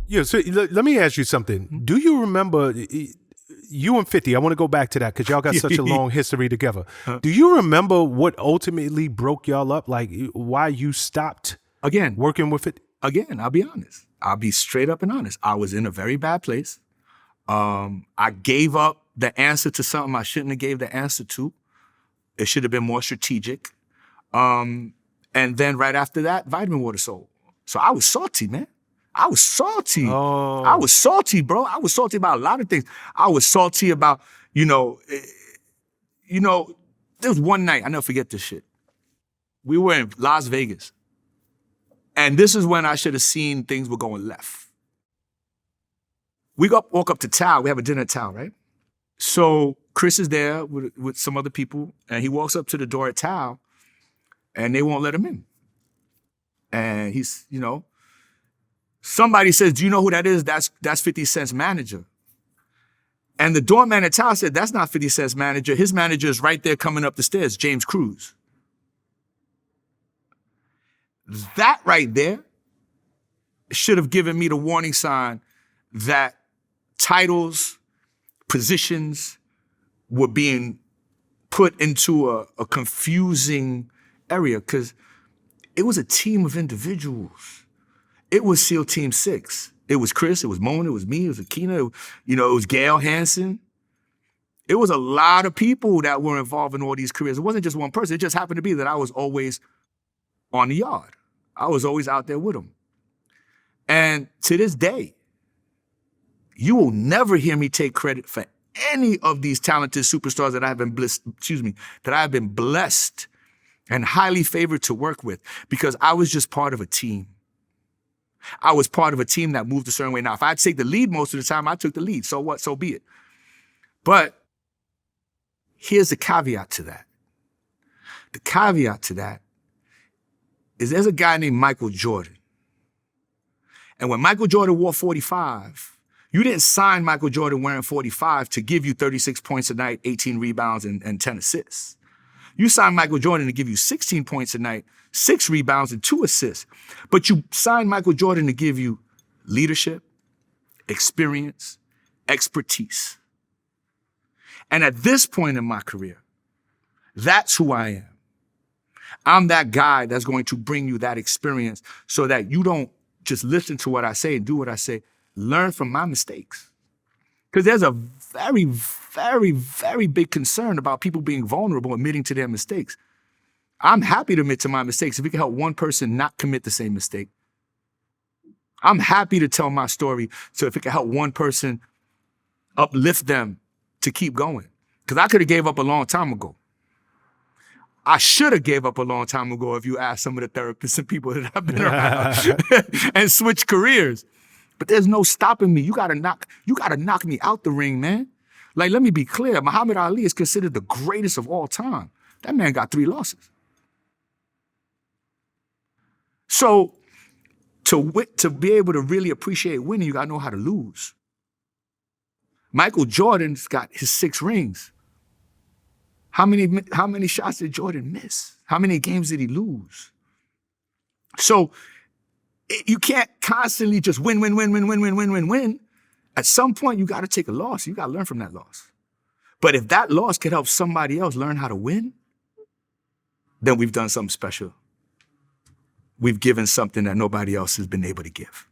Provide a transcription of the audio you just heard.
Yeah, so let me ask you something. Do you remember you and 50? I want to go back to that because y'all got such a long history together. Do you remember what ultimately broke y'all up? Like why you stopped Again, working with it? again, I'll be honest. I'll be straight up and honest. I was in a very bad place. I gave up the answer to something I shouldn't have gave the answer to. It should have been more strategic. And then right after that, vitamin water sold. So I was salty, man. I was salty. Oh. I was salty, bro. I was salty about a lot of things. I was salty about, there was one night, I never forget this shit. We were in Las Vegas. And this is when I should have seen things were going left. We walk up to Tao. We have a dinner at Tao, right? So Chris is there with some other people, and he walks up to the door at Tao, and they won't let him in. And he's, somebody says, do you know who that is? That's 50 Cent's manager. And the doorman at Tao said, that's not 50 Cent's manager. His manager is right there coming up the stairs, James Cruz. That right there should have given me the warning sign that titles, positions were being put into a confusing area because it was a team of individuals. It was SEAL Team 6. It was Chris, it was Mona, it was me, it was Akina, it was Gail Hansen. It was a lot of people that were involved in all these careers. It wasn't just one person. It just happened to be that I was always on the yard. I was always out there with them. And to this day, you will never hear me take credit for any of these talented superstars that I have been blessed and highly favored to work with because I was just part of a team. I was part of a team that moved a certain way. Now, if I'd take the lead most of the time, I took the lead. So what? So be it. But here's the caveat to that. The caveat to that is there's a guy named Michael Jordan. And when Michael Jordan wore 45, you didn't sign Michael Jordan wearing 45 to give you 36 points a night, 18 rebounds, and 10 assists. You signed Michael Jordan to give you 16 points a night, 6 rebounds, and 2 assists. But you signed Michael Jordan to give you leadership, experience, expertise. And at this point in my career, that's who I am. I'm that guy that's going to bring you that experience so that you don't just listen to what I say and do what I say. Learn from my mistakes. Because there's a very, very, very big concern about people being vulnerable, admitting to their mistakes. I'm happy to admit to my mistakes if it can help one person not commit the same mistake. I'm happy to tell my story so if it can help one person uplift them to keep going. Because I could have gave up a long time ago. I should have gave up a long time ago if you ask some of the therapists and people that I've been around and switched careers. But there's no stopping me. You gotta knock me out the ring, man. Like, let me be clear. Muhammad Ali is considered the greatest of all time. That man got 3 losses. So to be able to really appreciate winning, you gotta know how to lose. Michael Jordan's got his 6 rings. How many shots did Jordan miss? How many games did he lose? So you can't constantly just win. At some point, you got to take a loss. You got to learn from that loss. But if that loss could help somebody else learn how to win, then we've done something special. We've given something that nobody else has been able to give.